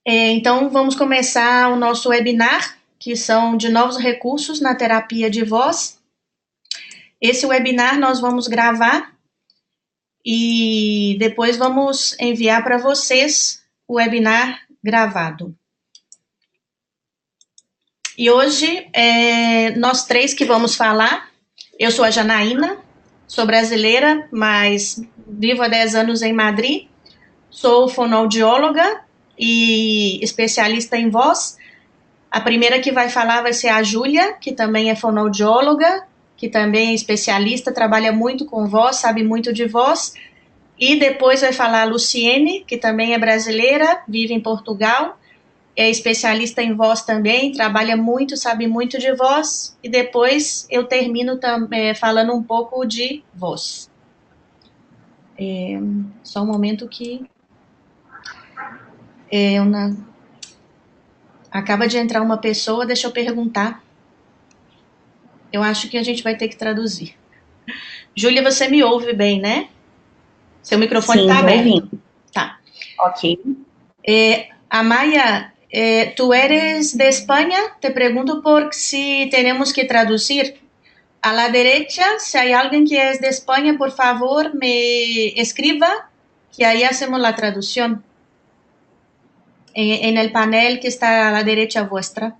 Então, vamos começar o nosso webinar, que são de novos recursos na terapia de voz. Esse webinar nós vamos gravar e depois vamos enviar para vocês o webinar gravado. E hoje, nós três que vamos falar. Eu sou a Janaína, sou brasileira, mas vivo há 10 anos em Madrid. Sou fonoaudióloga e especialista em voz. A primeira que vai falar vai ser a Júlia, que também é fonoaudióloga, que também é especialista, trabalha muito com voz, sabe muito de voz. E depois vai falar a Luciene, que também é brasileira, vive em Portugal, é especialista em voz também, trabalha muito, sabe muito de voz. E depois eu termino falando um pouco de voz. Só um momento que acaba de entrar uma pessoa, deixa eu perguntar. Eu acho que a gente vai ter que traduzir. Júlia, você me ouve bem, né? Seu microfone está aberto. Ouvindo. Tá. Ok. Amaya, ¿tú eres de España? Te pregunto por si tenemos que traducir. A la derecha, si hay alguien que es de España, por favor, me escriba, que ahí hacemos la traducción. En el panel que está a la derecha vuestra.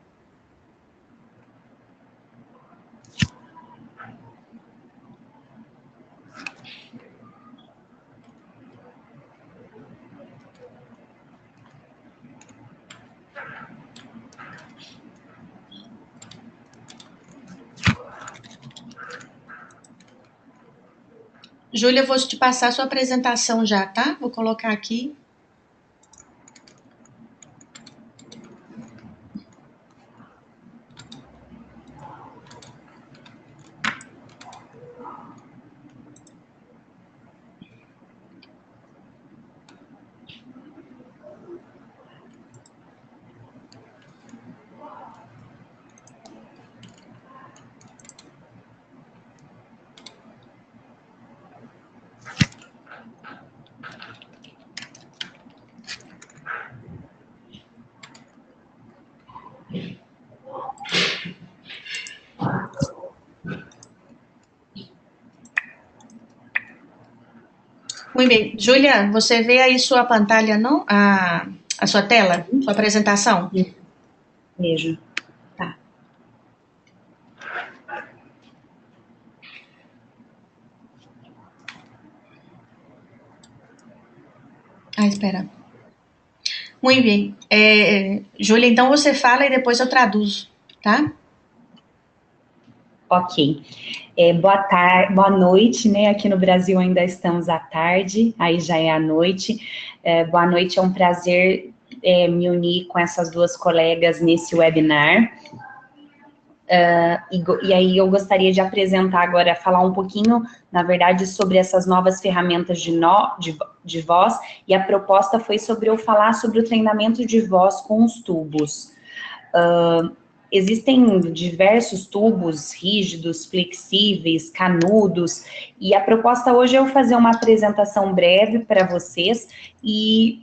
Júlia, eu vou te passar a sua apresentação já, tá? Vou colocar aqui. Muito bem. Júlia, você vê aí sua pantalha, não? A sua tela, sua apresentação? Vejo. Tá. Espera. Muito bem. Júlia, então você fala e depois eu traduzo, tá? Ok. Boa noite, né? Aqui no Brasil ainda estamos à tarde, aí já é à noite. Boa noite, é um prazer me unir com essas duas colegas nesse webinar. E aí eu gostaria de apresentar agora, falar um pouquinho, na verdade, sobre essas novas ferramentas de voz, e a proposta foi sobre eu falar sobre o treinamento de voz com os tubos. Existem diversos tubos rígidos, flexíveis, canudos, e a proposta hoje é eu fazer uma apresentação breve para vocês e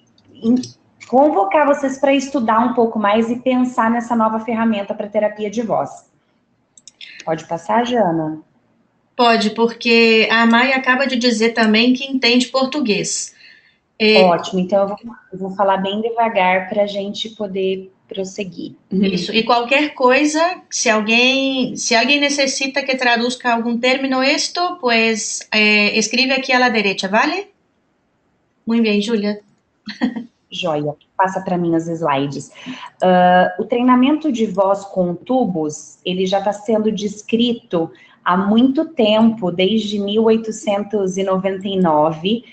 convocar vocês para estudar um pouco mais e pensar nessa nova ferramenta para terapia de voz. Pode passar, Jana? Pode, porque a Maia acaba de dizer também que entende português. Ótimo, então eu vou falar bem devagar para a gente poder prosseguir. Isso, e qualquer coisa, se alguém necessita que traduzca algum término esto, pues escribe aqui à la derecha, ¿vale? Muito bem, Júlia. Joia, passa para mim os slides. O treinamento de voz com tubos, ele já está sendo descrito há muito tempo, desde 1899.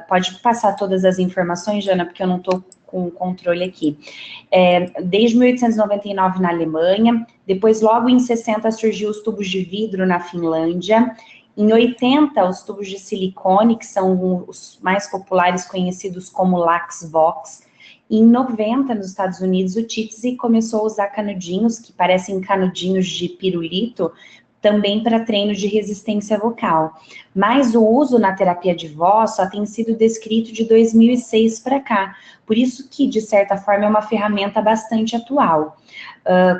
Pode passar todas as informações, Jana, porque eu não estou com o controle aqui. Desde 1899 na Alemanha, depois logo em 60 surgiu os tubos de vidro na Finlândia. Em 80, os tubos de silicone, que são os mais populares, conhecidos como Laxvox. Em 90, nos Estados Unidos, o Titsi começou a usar canudinhos, que parecem canudinhos de pirulito, também para treino de resistência vocal. Mas o uso na terapia de voz só tem sido descrito de 2006 para cá, por isso que, de certa forma, é uma ferramenta bastante atual.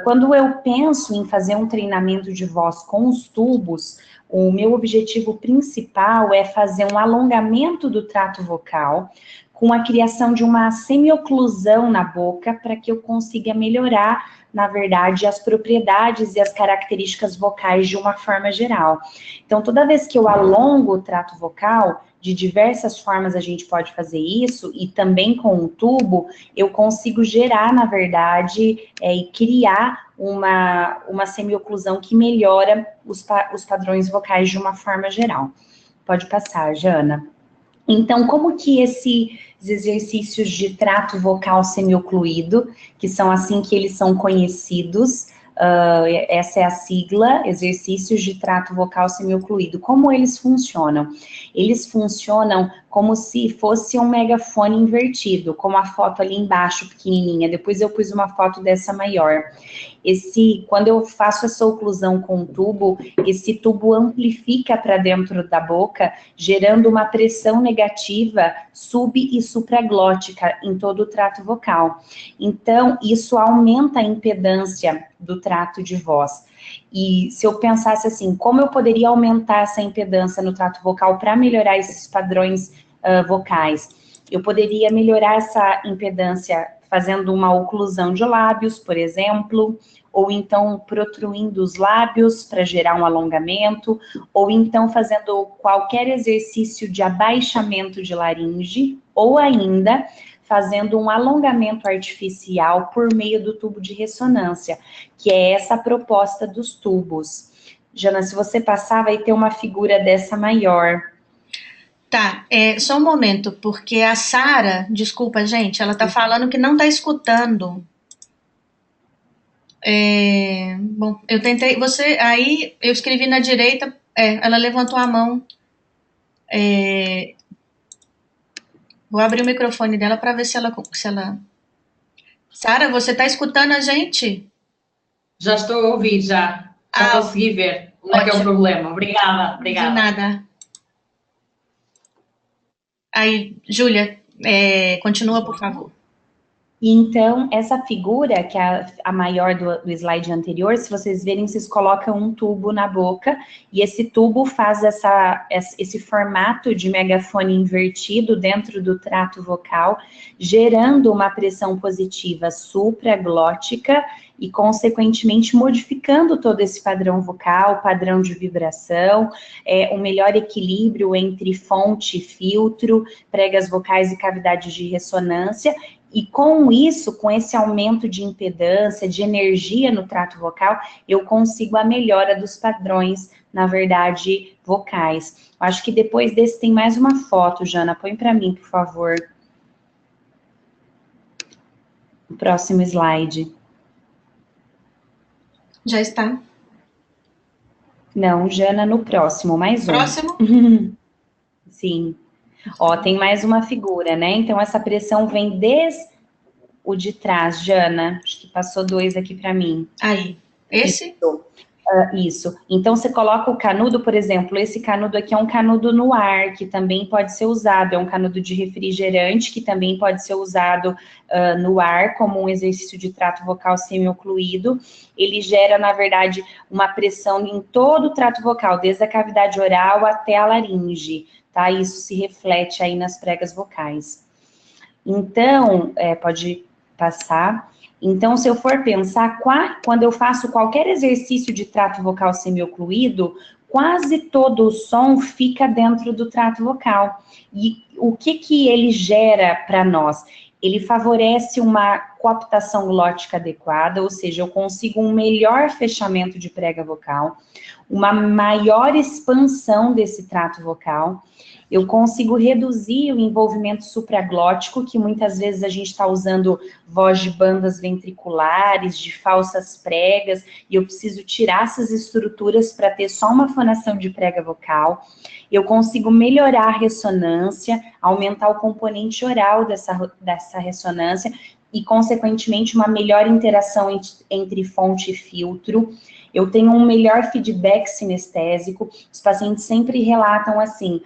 Quando eu penso em fazer um treinamento de voz com os tubos, o meu objetivo principal é fazer um alongamento do trato vocal, com a criação de uma semioclusão na boca, para que eu consiga melhorar, na verdade, as propriedades e as características vocais de uma forma geral. Então, toda vez que eu alongo o trato vocal, de diversas formas a gente pode fazer isso, e também com o tubo, eu consigo gerar, na verdade, e criar uma semioclusão que melhora os padrões vocais de uma forma geral. Pode passar, Jana. Então, como que esses exercícios de trato vocal semiocluído, que são assim que eles são conhecidos, essa é a sigla, exercícios de trato vocal semiocluído, como eles funcionam? Eles funcionam como se fosse um megafone invertido, como a foto ali embaixo, pequenininha. Depois eu pus uma foto dessa maior. Quando eu faço essa oclusão com o tubo, esse tubo amplifica para dentro da boca, gerando uma pressão negativa sub- e supraglótica em todo o trato vocal. Então, isso aumenta a impedância do trato de voz. E se eu pensasse assim, como eu poderia aumentar essa impedância no trato vocal para melhorar esses padrões vocais? Eu poderia melhorar essa impedância fazendo uma oclusão de lábios, por exemplo, ou então protruindo os lábios para gerar um alongamento, ou então fazendo qualquer exercício de abaixamento de laringe, ou ainda fazendo um alongamento artificial por meio do tubo de ressonância, que é essa a proposta dos tubos. Jana, se você passar, vai ter uma figura dessa maior. Tá, só um momento, porque a Sara, desculpa, gente, ela tá falando que não tá escutando. Bom, eu tentei, aí eu escrevi na direita, ela levantou a mão. Vou abrir o microfone dela para ver se ela... Sara, você tá escutando a gente? Já estou a ouvir, já consegui ver onde é que é o problema. Obrigada. De nada. Aí, Júlia, continua, por favor. Então, essa figura, que é a maior do slide anterior, se vocês verem, vocês colocam um tubo na boca, e esse tubo faz esse formato de megafone invertido dentro do trato vocal, gerando uma pressão positiva supraglótica e, consequentemente, modificando todo esse padrão vocal, padrão de vibração, um melhor equilíbrio entre fonte e filtro, pregas vocais e cavidades de ressonância. E com isso, com esse aumento de impedância, de energia no trato vocal, eu consigo a melhora dos padrões, na verdade, vocais. Acho que depois desse tem mais uma foto, Jana. Põe para mim, por favor. O próximo slide. Já está. Não, Jana, no próximo, mais um. Próximo? Sim. Ó, tem mais uma figura, né? Então, essa pressão vem desde o de trás, Jana. Acho que passou 2 aqui para mim. Aí. Esse? Isso. Então, você coloca o canudo, por exemplo, esse canudo aqui é um canudo no ar, que também pode ser usado, é um canudo de refrigerante, que também pode ser usado no ar, como um exercício de trato vocal semiocluído. Ele gera, na verdade, uma pressão em todo o trato vocal, desde a cavidade oral até a laringe, tá? Isso se reflete aí nas pregas vocais. Então, pode passar. Então, se eu for pensar, quando eu faço qualquer exercício de trato vocal semiocluído, quase todo o som fica dentro do trato vocal. E o que ele gera para nós? Ele favorece uma coaptação glótica adequada, ou seja, eu consigo um melhor fechamento de prega vocal, uma maior expansão desse trato vocal. Eu consigo reduzir o envolvimento supraglótico, que muitas vezes a gente está usando voz de bandas ventriculares, de falsas pregas, e eu preciso tirar essas estruturas para ter só uma fonação de prega vocal. Eu consigo melhorar a ressonância, aumentar o componente oral dessa ressonância, e, consequentemente, uma melhor interação entre fonte e filtro. Eu tenho um melhor feedback sinestésico. Os pacientes sempre relatam assim,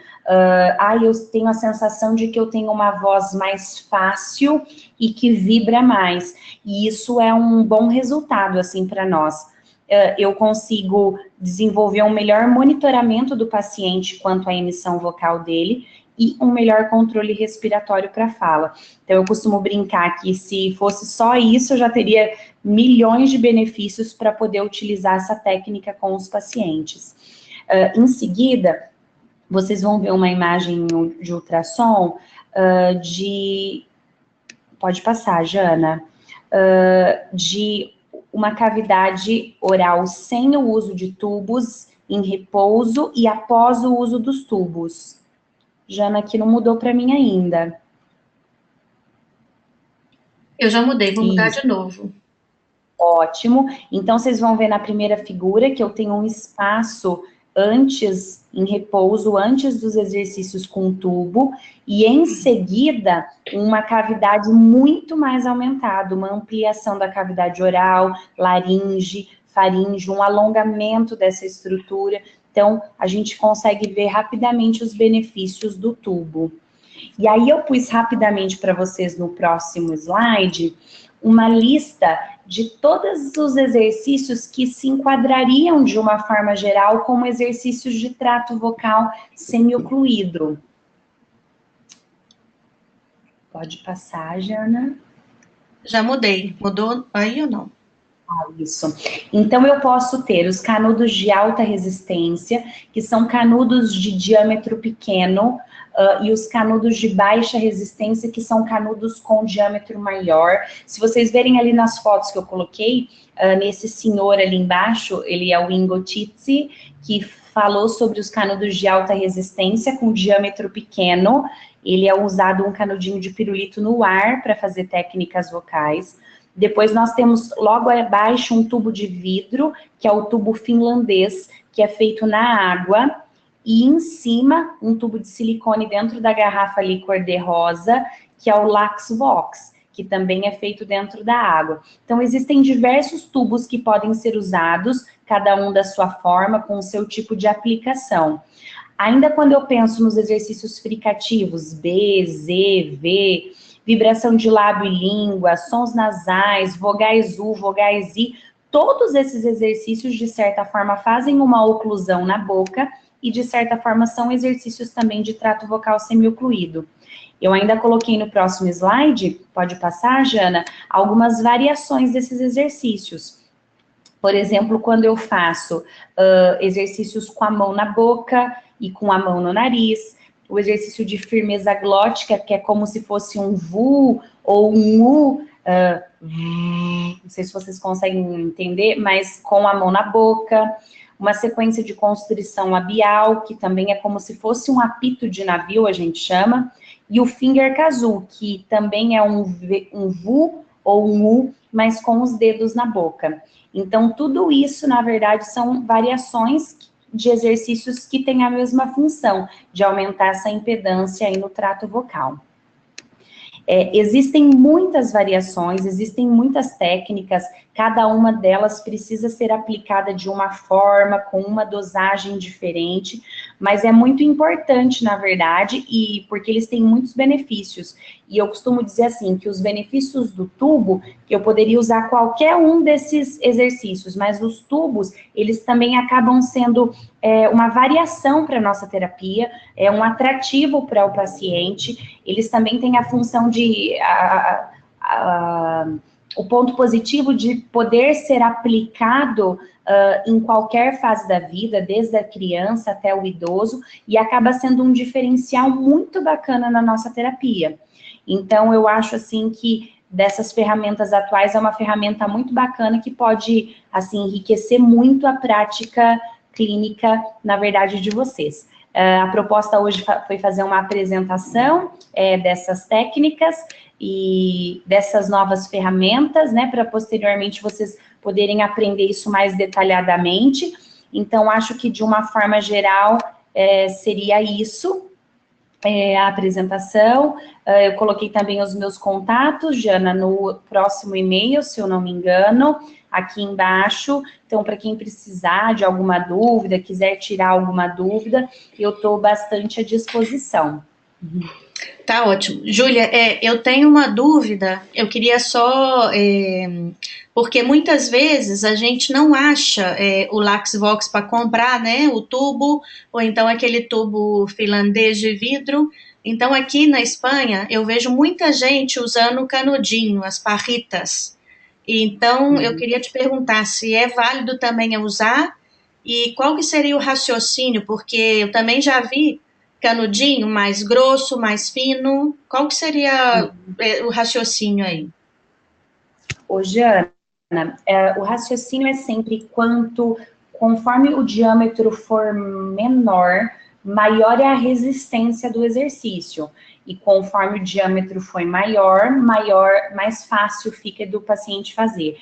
eu tenho a sensação de que eu tenho uma voz mais fácil e que vibra mais. E isso é um bom resultado, assim, para nós. Eu consigo desenvolver um melhor monitoramento do paciente quanto à emissão vocal dele e um melhor controle respiratório para a fala. Então, eu costumo brincar que se fosse só isso, eu já teria milhões de benefícios para poder utilizar essa técnica com os pacientes. Em seguida, vocês vão ver uma imagem de ultrassom pode passar, Jana, de uma cavidade oral sem o uso de tubos, em repouso e após o uso dos tubos. Jana, aqui não mudou para mim ainda. Eu já mudei, vou mudar de novo. Ótimo. Então, vocês vão ver na primeira figura que eu tenho um espaço antes, em repouso, antes dos exercícios com tubo, e em seguida, uma cavidade muito mais aumentada, uma ampliação da cavidade oral, laringe, faringe, um alongamento dessa estrutura. Então, a gente consegue ver rapidamente os benefícios do tubo. E aí, eu pus rapidamente para vocês no próximo slide uma lista de todos os exercícios que se enquadrariam de uma forma geral como exercícios de trato vocal semi-ocluído. Pode passar, Jana. Já mudei. Mudou aí ou não? Isso. Então, eu posso ter os canudos de alta resistência, que são canudos de diâmetro pequeno, e os canudos de baixa resistência, que são canudos com diâmetro maior. Se vocês verem ali nas fotos que eu coloquei, nesse senhor ali embaixo, ele é o Ingo Titze, que falou sobre os canudos de alta resistência com diâmetro pequeno. Ele é usado um canudinho de pirulito no ar para fazer técnicas vocais. Depois nós temos logo abaixo um tubo de vidro, que é o tubo finlandês, que é feito na água, e em cima um tubo de silicone dentro da garrafa ali cor-de-rosa, que é o Laxvox, que também é feito dentro da água. Então existem diversos tubos que podem ser usados, cada um da sua forma, com o seu tipo de aplicação. Ainda quando eu penso nos exercícios fricativos, B, Z, V, vibração de lábio e língua, sons nasais, vogais U, vogais I, todos esses exercícios, de certa forma, fazem uma oclusão na boca e, de certa forma, são exercícios também de trato vocal semi-ocluído. Eu ainda coloquei no próximo slide, pode passar, Jana, algumas variações desses exercícios. Por exemplo, quando eu faço exercícios com a mão na boca e com a mão no nariz, o exercício de firmeza glótica, que é como se fosse um VU ou um U, não sei se vocês conseguem entender, mas com a mão na boca, uma sequência de constrição labial, que também é como se fosse um apito de navio, a gente chama, e o finger kazoo, que também é um VU ou um U, mas com os dedos na boca. Então, tudo isso, na verdade, são variações de exercícios que têm a mesma função, de aumentar essa impedância aí no trato vocal. Existem muitas variações, existem muitas técnicas, cada uma delas precisa ser aplicada de uma forma, com uma dosagem diferente, mas é muito importante, na verdade, e porque eles têm muitos benefícios. E eu costumo dizer assim, que os benefícios do tubo, que eu poderia usar qualquer um desses exercícios, mas os tubos, eles também acabam sendo uma variação para a nossa terapia, é um atrativo para o paciente, eles também têm a função de... o ponto positivo de poder ser aplicado em qualquer fase da vida, desde a criança até o idoso, e acaba sendo um diferencial muito bacana na nossa terapia. Então, eu acho, assim, que dessas ferramentas atuais é uma ferramenta muito bacana que pode, assim, enriquecer muito a prática clínica, na verdade, de vocês. A proposta hoje foi fazer uma apresentação dessas técnicas e dessas novas ferramentas, né, para posteriormente vocês poderem aprender isso mais detalhadamente. Então, acho que de uma forma geral seria isso. a apresentação. Eu coloquei também os meus contatos, Jana, no próximo e-mail, se eu não me engano, aqui embaixo. Então, para quem precisar de alguma dúvida, quiser tirar alguma dúvida, eu estou bastante à disposição. Tá ótimo. Júlia, eu tenho uma dúvida, eu queria só, porque muitas vezes a gente não acha o LaxVox para comprar, né, o tubo, ou então aquele tubo finlandês de vidro. Então aqui na Espanha eu vejo muita gente usando o canudinho, as parritas. Então eu queria te perguntar se é válido também a usar e qual que seria o raciocínio, porque eu também já vi canudinho mais grosso, mais fino. Qual que seria o raciocínio aí? Ô, Jana, o raciocínio é sempre conforme o diâmetro for menor, maior é a resistência do exercício. E conforme o diâmetro for maior, mais fácil fica do paciente fazer.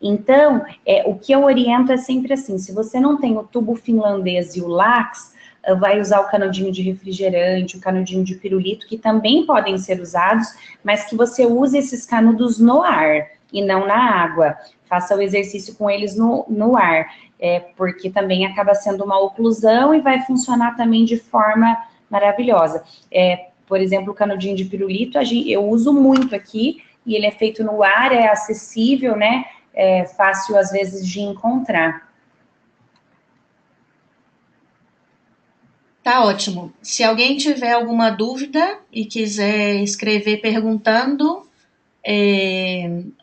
Então, o que eu oriento é sempre assim, se você não tem o tubo finlandês e o lax, vai usar o canudinho de refrigerante, o canudinho de pirulito, que também podem ser usados, mas que você use esses canudos no ar e não na água. Faça o exercício com eles no ar, porque também acaba sendo uma oclusão e vai funcionar também de forma maravilhosa. Por exemplo, o canudinho de pirulito, eu uso muito aqui, e ele é feito no ar, é acessível, né? É fácil, às vezes, de encontrar. Tá ótimo. Se alguém tiver alguma dúvida e quiser escrever perguntando,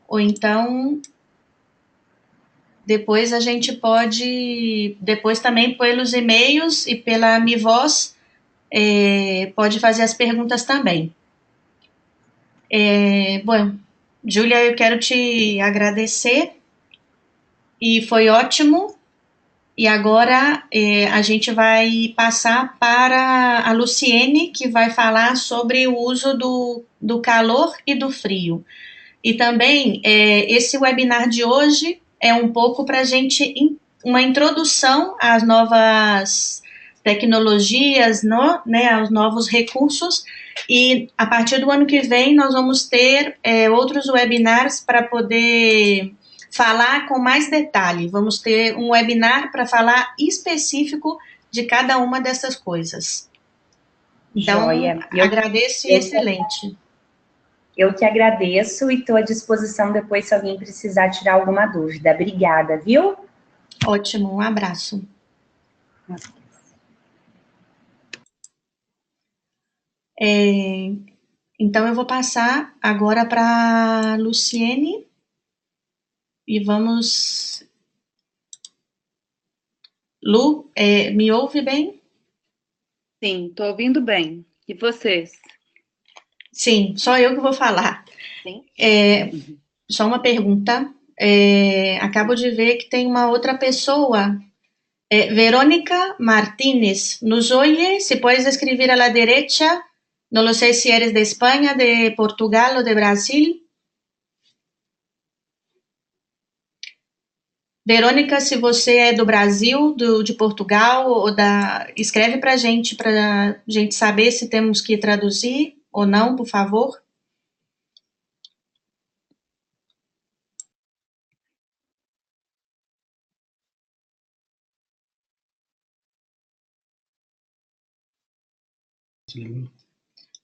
ou então depois a gente pode, depois também pelos e-mails e pela Mi Voz, pode fazer as perguntas também. Bom, Júlia, eu quero te agradecer e foi ótimo. E agora a gente vai passar para a Luciene, que vai falar sobre o uso do calor e do frio. E também esse webinar de hoje é um pouco para a gente, uma introdução às novas tecnologias, né, aos novos recursos, e a partir do ano que vem nós vamos ter outros webinars para poder falar com mais detalhe. Vamos ter um webinar para falar específico de cada uma dessas coisas. Então, Joia. agradeço e excelente. Eu que agradeço e estou à disposição depois se alguém precisar tirar alguma dúvida. Obrigada, viu? Ótimo, um abraço. Então, eu vou passar agora para a Luciene e vamos... Lu, me ouve bem? Sim, estou ouvindo bem. E vocês? Sim, só eu que vou falar. Sim. Só uma pergunta. Acabo de ver que tem uma outra pessoa. Verónica Martínez, ¿nos oye? Si puedes escribir a la derecha, no lo sé si eres de España, de Portugal o de Brasil. Verônica, se você é do Brasil, de Portugal, escreve para a gente saber se temos que traduzir ou não, por favor.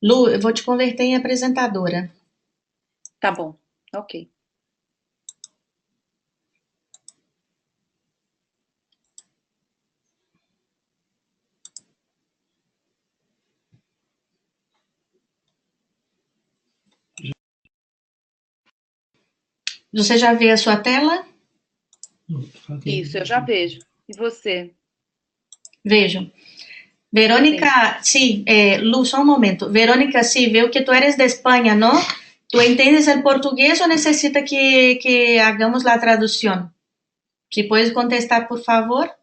Lu, eu vou te converter em apresentadora. Tá bom, ok. Você já vê a sua tela? Isso, eu já vejo. E você? Vejo. Verónica, sí, Lu, só un momento. Verónica, sí, veo que tú eres de España, ¿no? ¿Tú entiendes el portugués o necesita que hagamos la traducción? Si puedes contestar, por favor.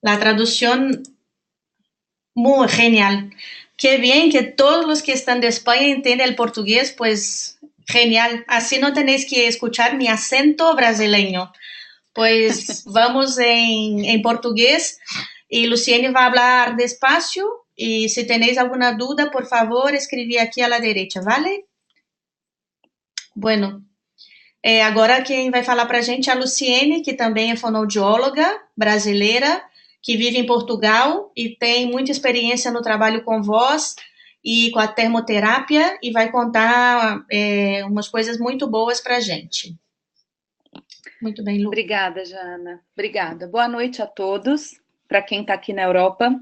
La traducción, muy genial. Qué bien que todos los que están de España entienden el portugués, pues genial. Así no tenéis que escuchar mi acento brasileño. Pues vamos en portugués. Y Luciene va a hablar despacio E se tenéis alguna duda, por favor, escrevi aqui à la derecha, vale? Bueno, agora quem vai falar para a gente é a Luciene, que também é fonoaudióloga brasileira, que vive em Portugal e tem muita experiência no trabalho com voz e com a termoterapia e vai contar umas coisas muito boas para a gente. Muito bem, Lu. Obrigada, Jana. Obrigada. Boa noite a todos, para quem está aqui na Europa,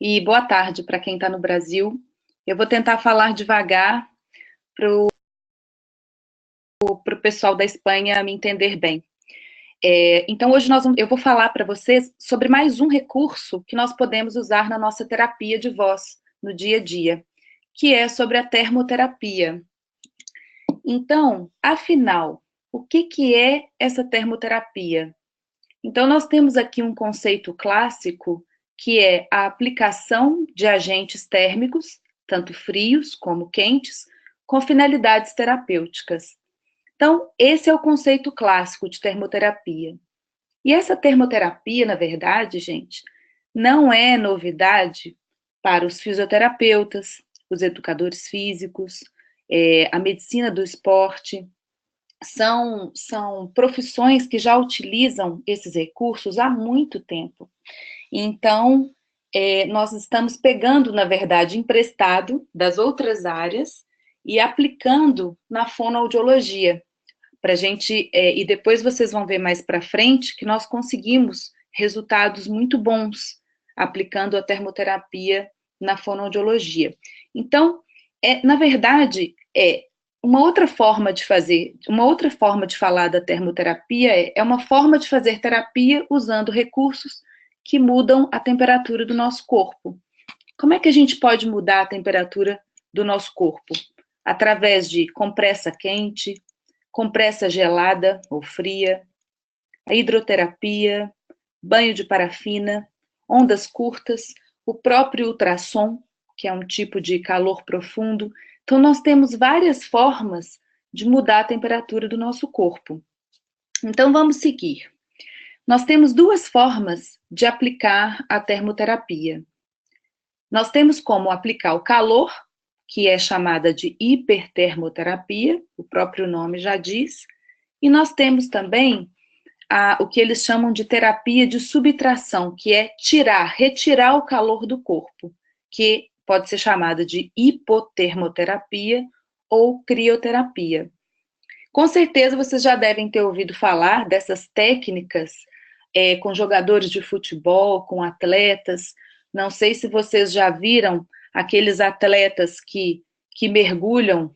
e boa tarde para quem está no Brasil. Eu vou tentar falar devagar para o pessoal da Espanha me entender bem. Então, hoje eu vou falar para vocês sobre mais um recurso que nós podemos usar na nossa terapia de voz, no dia a dia, que é sobre a termoterapia. Então, afinal, o que é essa termoterapia? Então, nós temos aqui um conceito clássico, que é a aplicação de agentes térmicos, tanto frios como quentes, com finalidades terapêuticas. Então, esse é o conceito clássico de termoterapia. E essa termoterapia, na verdade, gente, não é novidade para os fisioterapeutas, os educadores físicos, a medicina do esporte. São profissões que já utilizam esses recursos há muito tempo. Então, nós estamos pegando, na verdade, emprestado das outras áreas e aplicando na fonoaudiologia, para a gente, e depois vocês vão ver mais para frente, que nós conseguimos resultados muito bons aplicando a termoterapia na fonoaudiologia. Então, na verdade, uma outra forma de falar da termoterapia é uma forma de fazer terapia usando recursos que mudam a temperatura do nosso corpo. Como é que a gente pode mudar a temperatura do nosso corpo? Através de compressa quente, compressa gelada ou fria, a hidroterapia, banho de parafina, ondas curtas, o próprio ultrassom, que é um tipo de calor profundo. Então, nós temos várias formas de mudar a temperatura do nosso corpo. Então, vamos seguir. Nós temos duas formas de aplicar a termoterapia. Nós temos como aplicar o calor, que é chamada de hipertermoterapia, o próprio nome já diz, e nós temos também o que eles chamam de terapia de subtração, que é retirar o calor do corpo, que pode ser chamada de hipotermoterapia ou crioterapia. Com certeza vocês já devem ter ouvido falar dessas técnicas com jogadores de futebol, com atletas. Não sei se vocês já viram aqueles atletas que mergulham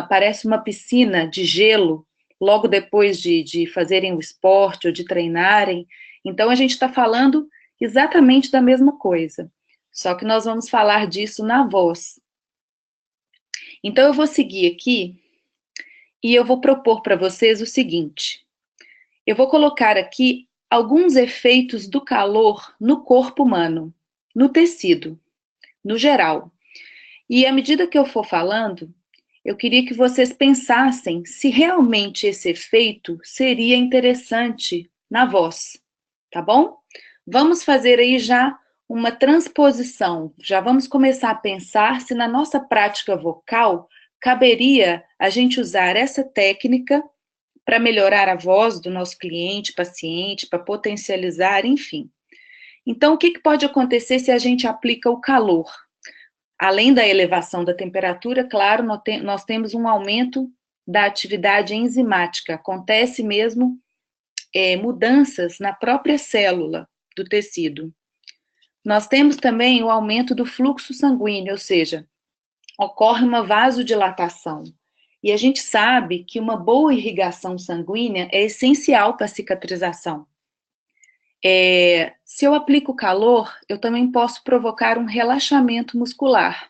parece uma piscina de gelo, logo depois de fazerem o esporte ou de treinarem. Então, a gente está falando exatamente da mesma coisa, só que nós vamos falar disso na voz. Então, eu vou seguir aqui e eu vou propor para vocês o seguinte. Eu vou colocar aqui alguns efeitos do calor no corpo humano, no tecido, no geral. E à medida que eu for falando, eu queria que vocês pensassem se realmente esse efeito seria interessante na voz, tá bom? Vamos fazer aí já uma transposição, já vamos começar a pensar se na nossa prática vocal caberia a gente usar essa técnica para melhorar a voz do nosso cliente, paciente, para potencializar, enfim. Então, o que pode acontecer se a gente aplica o calor? Além da elevação da temperatura, claro, nós temos um aumento da atividade enzimática. Acontece mesmo mudanças na própria célula do tecido. Nós temos também o aumento do fluxo sanguíneo, ou seja, ocorre uma vasodilatação. E a gente sabe que uma boa irrigação sanguínea é essencial para a cicatrização. Se eu aplico calor, eu também posso provocar um relaxamento muscular,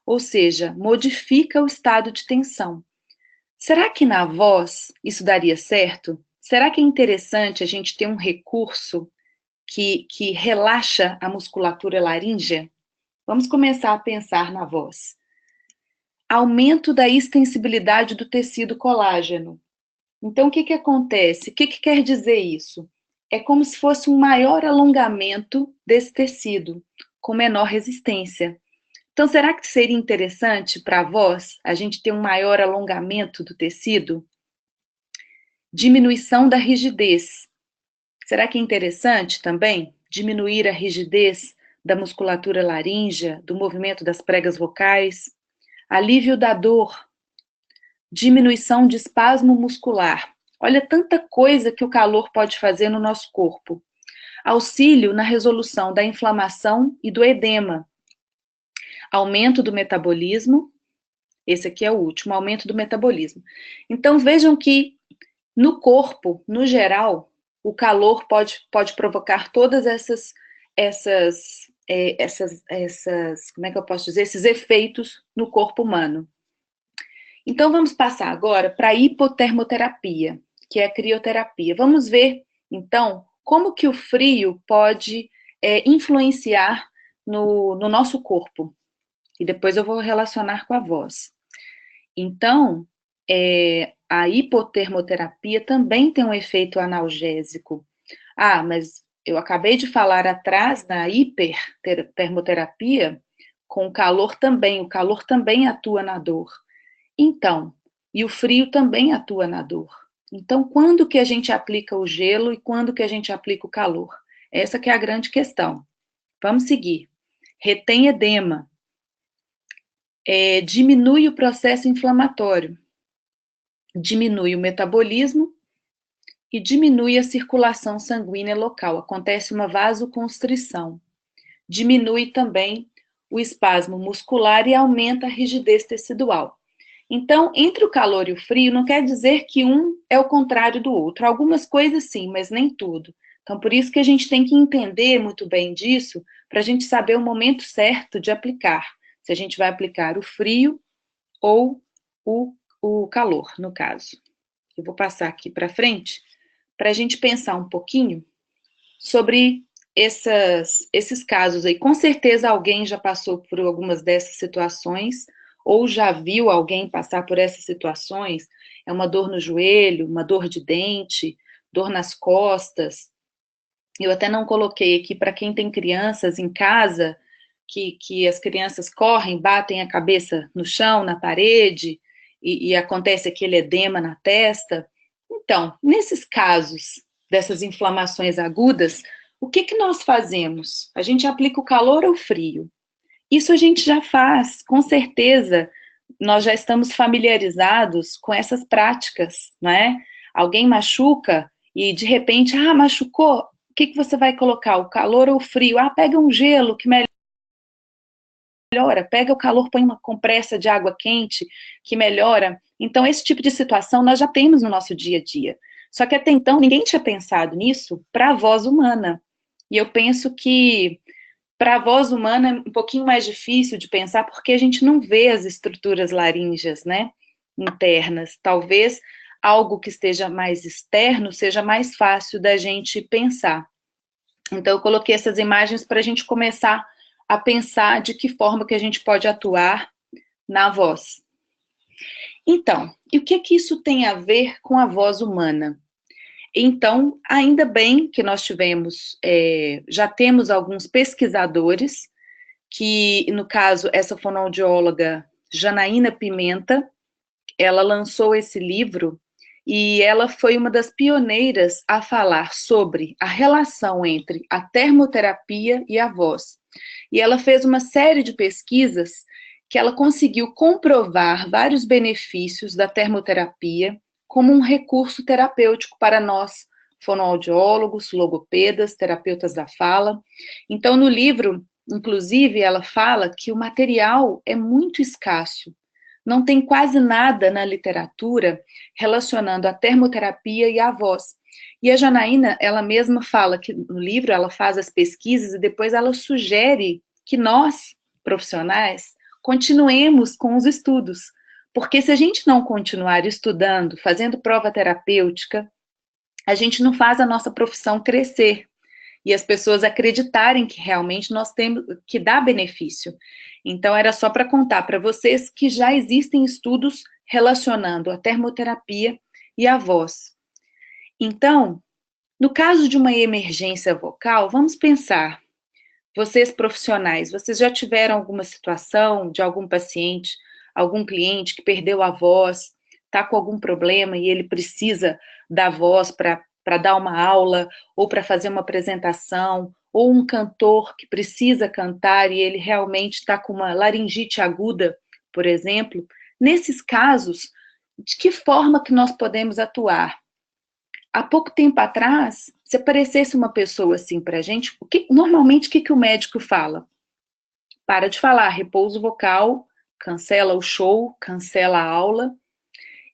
ou seja, modifica o estado de tensão. Será que na voz isso daria certo? Será que é interessante a gente ter um recurso que relaxa a musculatura laríngea? Vamos começar a pensar na voz. Aumento da extensibilidade do tecido colágeno. Então, o que acontece? O que quer dizer isso? É como se fosse um maior alongamento desse tecido, com menor resistência. Então, será que seria interessante para a voz a gente ter um maior alongamento do tecido? Diminuição da rigidez. Será que é interessante também diminuir a rigidez da musculatura laríngea, do movimento das pregas vocais? Alívio da dor. Diminuição de espasmo muscular. Olha tanta coisa que o calor pode fazer no nosso corpo. Auxílio na resolução da inflamação e do edema. Aumento do metabolismo. Esse aqui é o último, aumento do metabolismo. Então, vejam que no corpo, no geral, o calor pode provocar todas como é que eu posso dizer? Esses efeitos no corpo humano. Então, vamos passar agora para a hipotermoterapia, que é a crioterapia. Vamos ver, então, como que o frio pode influenciar no nosso corpo. E depois eu vou relacionar com a voz. Então, a hipotermoterapia também tem um efeito analgésico. Ah, mas eu acabei de falar atrás na hipertermoterapia, com o calor também atua na dor. Então, e o frio também atua na dor. Então, quando que a gente aplica o gelo e quando que a gente aplica o calor? Essa que é a grande questão. Vamos seguir. Retém edema. Diminui o processo inflamatório. Diminui o metabolismo e diminui a circulação sanguínea local. Acontece uma vasoconstrição. Diminui também o espasmo muscular e aumenta a rigidez tecidual. Então, entre o calor e o frio, não quer dizer que um é o contrário do outro. Algumas coisas sim, mas nem tudo. Então, por isso que a gente tem que entender muito bem disso, para a gente saber o momento certo de aplicar. Se a gente vai aplicar o frio ou o calor, no caso. Eu vou passar aqui para frente, para a gente pensar um pouquinho sobre esses casos aí. Com certeza alguém já passou por algumas dessas situações, ou já viu alguém passar por essas situações. É uma dor no joelho, uma dor de dente, dor nas costas. Eu até não coloquei aqui para quem tem crianças em casa, que as crianças correm, batem a cabeça no chão, na parede, e acontece aquele edema na testa. Então, nesses casos dessas inflamações agudas, o que nós fazemos? A gente aplica o calor ou o frio? Isso a gente já faz, com certeza, nós já estamos familiarizados com essas práticas, não é? Alguém machuca e, de repente, machucou, o que você vai colocar, o calor ou o frio? Pega um gelo, que melhora. Pega o calor, põe uma compressa de água quente, que melhora. Então, esse tipo de situação nós já temos no nosso dia a dia. Só que até então, ninguém tinha pensado nisso para a voz humana. E eu penso que para a voz humana é um pouquinho mais difícil de pensar, porque a gente não vê as estruturas laríngeas, né, internas. Talvez algo que esteja mais externo seja mais fácil da gente pensar. Então, eu coloquei essas imagens para a gente começar a pensar de que forma que a gente pode atuar na voz. Então, e o que isso tem a ver com a voz humana? Então, ainda bem que nós já temos alguns pesquisadores, que, no caso, essa fonoaudióloga Janaína Pimenta, ela lançou esse livro e ela foi uma das pioneiras a falar sobre a relação entre a termoterapia e a voz. E ela fez uma série de pesquisas que ela conseguiu comprovar vários benefícios da termoterapia como um recurso terapêutico para nós, fonoaudiólogos, logopedas, terapeutas da fala. Então, no livro, inclusive, ela fala que o material é muito escasso. Não tem quase nada na literatura relacionando a termoterapia e a voz. E a Janaína, ela mesma fala que no livro ela faz as pesquisas e depois ela sugere que nós, profissionais, continuemos com os estudos. Porque se a gente não continuar estudando, fazendo prova terapêutica, a gente não faz a nossa profissão crescer. E as pessoas acreditarem que realmente nós temos que dar benefício. Então, era só para contar para vocês que já existem estudos relacionando a termoterapia e a voz. Então, no caso de uma emergência vocal, vamos pensar, vocês profissionais, vocês já tiveram alguma situação de algum paciente, algum cliente que perdeu a voz, está com algum problema e ele precisa da voz para dar uma aula ou para fazer uma apresentação, ou um cantor que precisa cantar e ele realmente está com uma laringite aguda, por exemplo? Nesses casos, de que forma que nós podemos atuar? Há pouco tempo atrás, se aparecesse uma pessoa assim para a gente, normalmente o que o médico fala? Para de falar, repouso vocal, cancela o show, cancela a aula.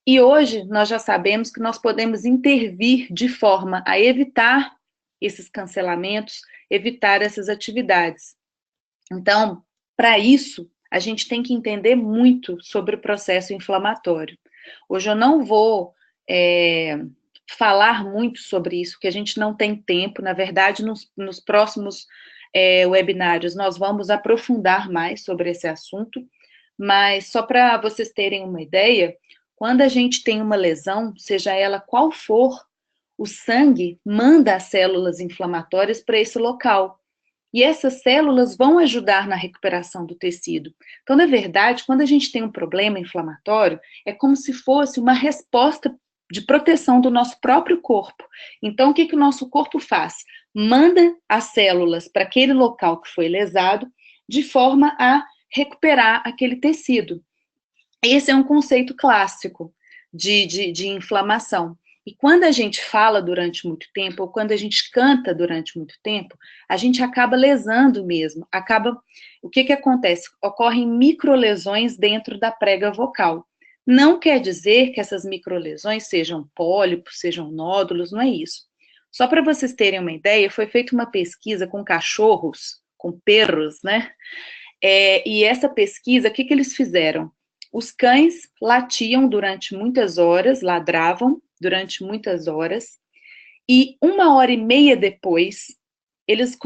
E hoje nós já sabemos que nós podemos intervir de forma a evitar esses cancelamentos, evitar essas atividades. Então, para isso, a gente tem que entender muito sobre o processo inflamatório. Hoje eu não vou falar muito sobre isso, porque a gente não tem tempo. Na verdade, nos próximos webinários, nós vamos aprofundar mais sobre esse assunto, mas só para vocês terem uma ideia, quando a gente tem uma lesão, seja ela qual for, o sangue manda as células inflamatórias para esse local. E essas células vão ajudar na recuperação do tecido. Então, na verdade, quando a gente tem um problema inflamatório, é como se fosse uma resposta de proteção do nosso próprio corpo. Então, o que o nosso corpo faz? Manda as células para aquele local que foi lesado, de forma a recuperar aquele tecido. Esse é um conceito clássico de inflamação. E quando a gente fala durante muito tempo, ou quando a gente canta durante muito tempo, a gente acaba lesando mesmo. O que acontece? Ocorrem microlesões dentro da prega vocal. Não quer dizer que essas microlesões sejam pólipos, sejam nódulos, não é isso. Só para vocês terem uma ideia, foi feita uma pesquisa com cachorros, com perros, né? E essa pesquisa, o que eles fizeram? Os cães latiam durante muitas horas, ladravam durante muitas horas, e 1h30 depois, eles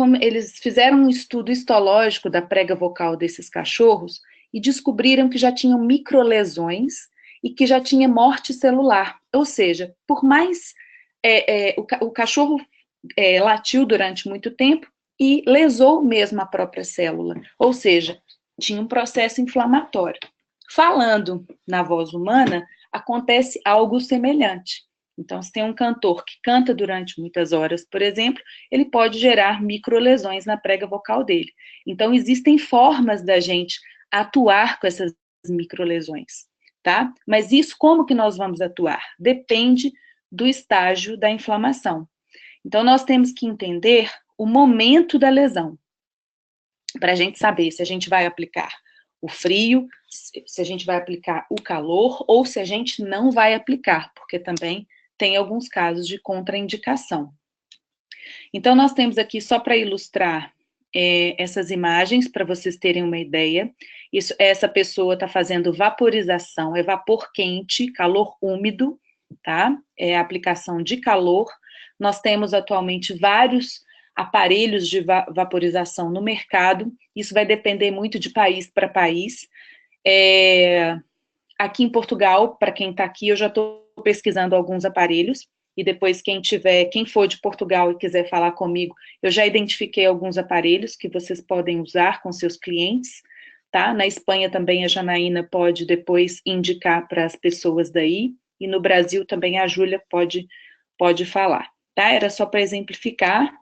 fizeram um estudo histológico da prega vocal desses cachorros e descobriram que já tinham microlesões e que já tinha morte celular. Ou seja, por mais o cachorro latiu durante muito tempo e lesou mesmo a própria célula. Ou seja, tinha um processo inflamatório. Falando na voz humana, acontece algo semelhante. Então, se tem um cantor que canta durante muitas horas, por exemplo, ele pode gerar microlesões na prega vocal dele. Então, existem formas da gente atuar com essas microlesões, tá? Mas isso, como que nós vamos atuar? Depende do estágio da inflamação. Então, nós temos que entender o momento da lesão, para a gente saber se a gente vai aplicar o frio, se a gente vai aplicar o calor, ou se a gente não vai aplicar, porque também tem alguns casos de contraindicação. Então, nós temos aqui, só para ilustrar essas imagens, para vocês terem uma ideia, essa pessoa está fazendo vaporização, é vapor quente, calor úmido, tá? É a aplicação de calor. Nós temos atualmente vários aparelhos de vaporização no mercado, isso vai depender muito de país para país. Aqui em Portugal, para quem está aqui, eu já estou pesquisando alguns aparelhos, e depois quem for de Portugal e quiser falar comigo, eu já identifiquei alguns aparelhos que vocês podem usar com seus clientes, tá? Na Espanha também a Janaína pode depois indicar para as pessoas daí, e no Brasil também a Júlia pode falar, tá? Era só para exemplificar.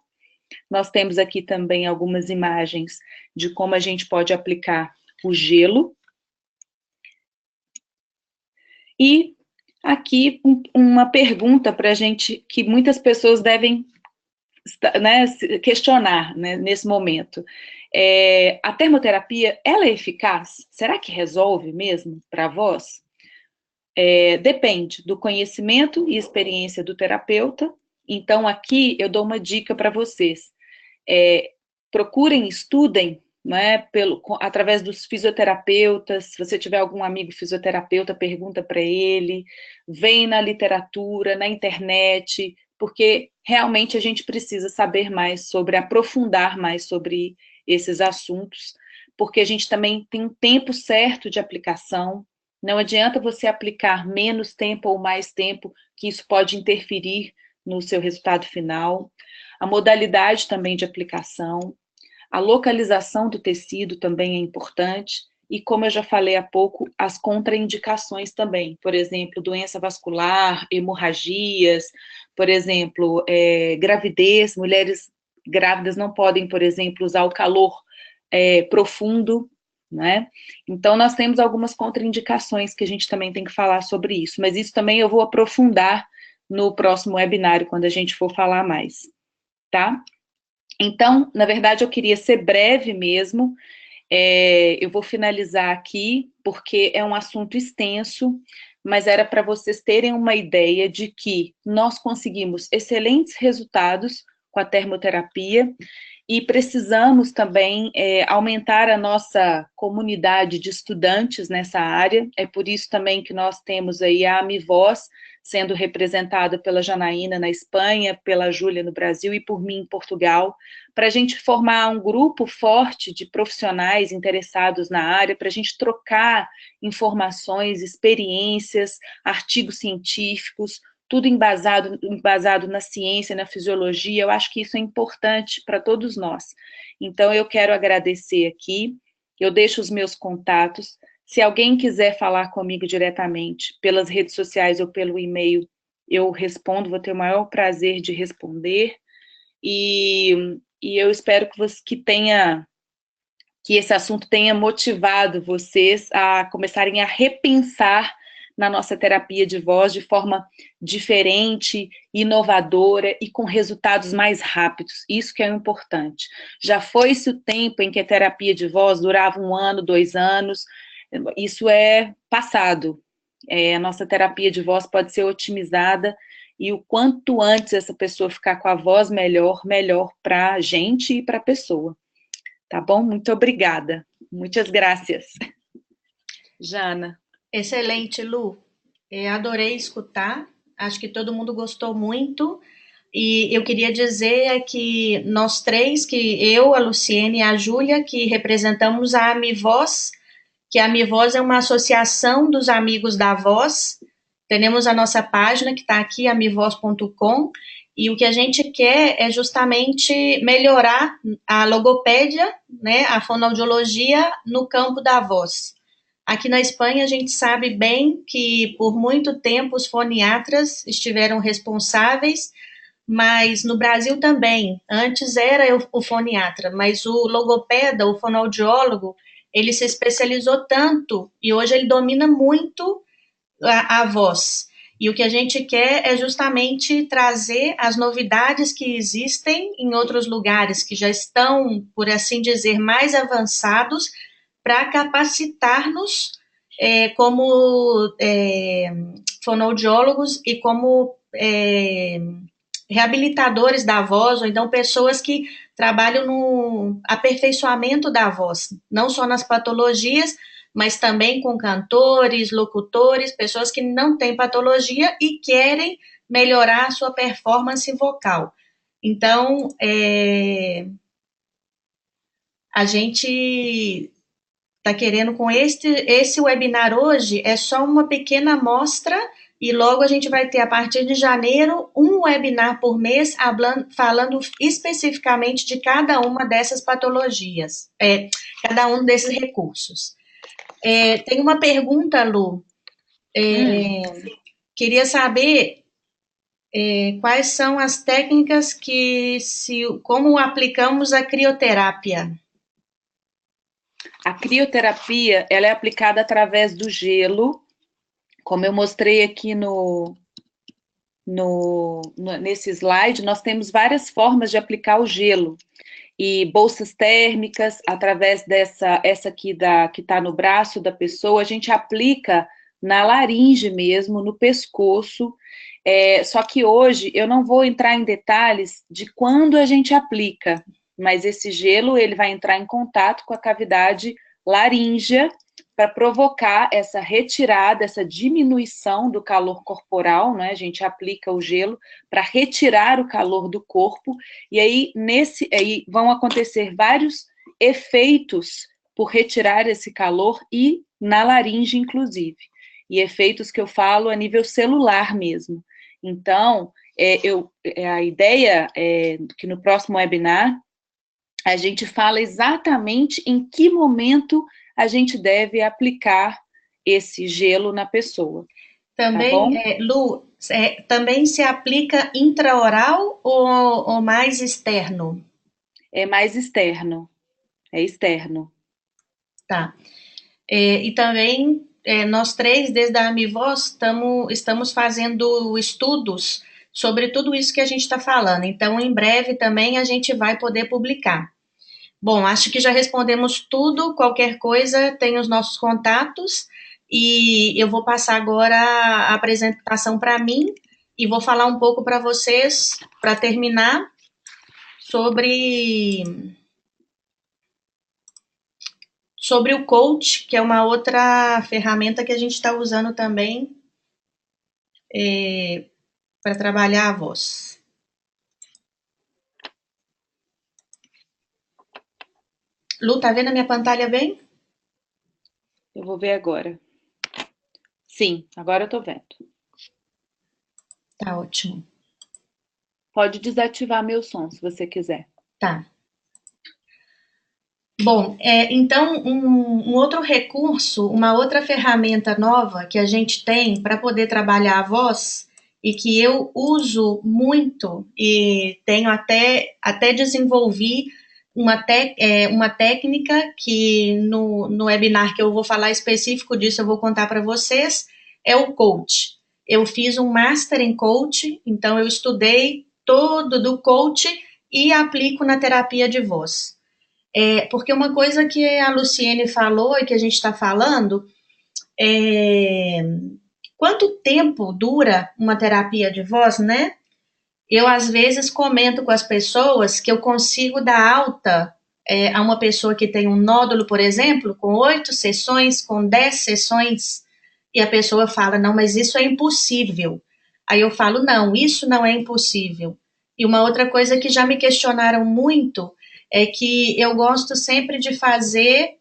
Nós temos aqui também algumas imagens de como a gente pode aplicar o gelo. E aqui uma pergunta para a gente, que muitas pessoas devem questionar, né, nesse momento. A termoterapia, ela é eficaz? Será que resolve mesmo para a voz? Depende do conhecimento e experiência do terapeuta. Então, aqui eu dou uma dica para vocês. Procurem, estudem, né, através dos fisioterapeutas. Se você tiver algum amigo fisioterapeuta, pergunta para ele. Vem na literatura, na internet, porque realmente a gente precisa saber mais aprofundar mais sobre esses assuntos, porque a gente também tem um tempo certo de aplicação. Não adianta você aplicar menos tempo ou mais tempo, que isso pode interferir no seu resultado final. A modalidade também de aplicação, A localização do tecido também é importante. E, como eu já falei há pouco, as contraindicações também. Por exemplo, doença vascular, hemorragias, por exemplo, gravidez. Mulheres grávidas não podem, por exemplo, usar o calor profundo, né? Então, nós temos algumas contraindicações que a gente também tem que falar sobre isso. Mas isso também eu vou aprofundar no próximo webinário, quando a gente for falar mais, tá? Então, na verdade, eu queria ser breve mesmo. Eu vou finalizar aqui, porque é um assunto extenso, mas era para vocês terem uma ideia de que nós conseguimos excelentes resultados com a termoterapia e precisamos também aumentar a nossa comunidade de estudantes nessa área. É por isso também que nós temos aí a AmiVoz, sendo representada pela Janaína na Espanha, pela Júlia no Brasil e por mim em Portugal, para a gente formar um grupo forte de profissionais interessados na área, para a gente trocar informações, experiências, artigos científicos, tudo embasado na ciência, na fisiologia. Eu acho que isso é importante para todos nós. Então, eu quero agradecer aqui, eu deixo os meus contatos. Se alguém quiser falar comigo diretamente, pelas redes sociais ou pelo e-mail, eu respondo, vou ter o maior prazer de responder. E eu espero que esse assunto tenha motivado vocês a começarem a repensar na nossa terapia de voz de forma diferente, inovadora e com resultados mais rápidos. Isso que é o importante. Já foi-se o tempo em que a terapia de voz durava 1 ano, 2 anos. Isso é passado. A nossa terapia de voz pode ser otimizada e o quanto antes essa pessoa ficar com a voz melhor para a gente e para a pessoa. Tá bom? Muito obrigada. Muitas graças. Jana. Excelente, Lu. Adorei escutar. Acho que todo mundo gostou muito. E eu queria dizer que nós três, que eu, a Luciene e a Júlia, que representamos a AmiVoz, que a AmiVoz é uma associação dos amigos da voz. Temos a nossa página, que está aqui, amivoz.com, e o que a gente quer é justamente melhorar a logopédia, né, a fonoaudiologia no campo da voz. Aqui na Espanha, a gente sabe bem que, por muito tempo, os foniatras estiveram responsáveis, mas no Brasil também. Antes era o foniatra, mas o logopeda, o fonoaudiólogo, ele se especializou tanto e hoje ele domina muito a voz. E o que a gente quer é justamente trazer as novidades que existem em outros lugares, que já estão, por assim dizer, mais avançados, para capacitar-nos como fonoaudiólogos e como reabilitadores da voz, ou então pessoas que trabalham no aperfeiçoamento da voz, não só nas patologias, mas também com cantores, locutores, pessoas que não têm patologia e querem melhorar a sua performance vocal. Então, a gente está querendo, com esse webinar hoje, é só uma pequena amostra, e logo a gente vai ter, a partir de janeiro, um webinar por mês, falando especificamente de cada uma dessas patologias, cada um desses recursos. Tem uma pergunta, Lu. Queria saber quais são as técnicas como aplicamos a crioterapia. A crioterapia, ela é aplicada através do gelo, como eu mostrei aqui nesse slide, nós temos várias formas de aplicar o gelo. E bolsas térmicas, através essa aqui que está no braço da pessoa, a gente aplica na laringe mesmo, no pescoço. Só que hoje eu não vou entrar em detalhes de quando a gente aplica, mas esse gelo ele vai entrar em contato com a cavidade laríngea para provocar essa retirada, essa diminuição do calor corporal, né? A gente aplica o gelo para retirar o calor do corpo, e aí vão acontecer vários efeitos por retirar esse calor e na laringe, inclusive. E efeitos que eu falo a nível celular mesmo. Então, a ideia é que no próximo webinar a gente fala exatamente em que momento a gente deve aplicar esse gelo na pessoa. Também, Tá bom? Lu, também se aplica intraoral ou mais externo? É mais externo. É externo. Tá. E também, nós três, desde a Amivoz, estamos fazendo estudos sobre tudo isso que a gente está falando. Então, em breve também a gente vai poder publicar. Bom, acho que já respondemos tudo. Qualquer coisa, tem os nossos contatos. E eu vou passar agora a apresentação para mim e vou falar um pouco para vocês, para terminar, sobre o coach, que é uma outra ferramenta que a gente está usando também para trabalhar a voz. Lu, tá vendo a minha pantalha bem? Eu vou ver agora. Sim, agora eu tô vendo. Tá ótimo. Pode desativar meu som, se você quiser. Tá. Bom, então, um outro recurso, uma outra ferramenta nova que a gente tem para poder trabalhar a voz e que eu uso muito e tenho até desenvolvi uma técnica que no webinar que eu vou falar específico disso, eu vou contar para vocês, é o coach. Eu fiz um Master em Coach, então eu estudei todo do coach e aplico na terapia de voz. Porque uma coisa que a Luciene falou e que a gente está falando é quanto tempo dura uma terapia de voz, né? Eu, às vezes, comento com as pessoas que eu consigo dar alta a uma pessoa que tem um nódulo, por exemplo, com 8 sessões, com 10 sessões, e a pessoa fala, não, mas isso é impossível. Aí eu falo, não, isso não é impossível. E uma outra coisa que já me questionaram muito é que eu gosto sempre de fazer,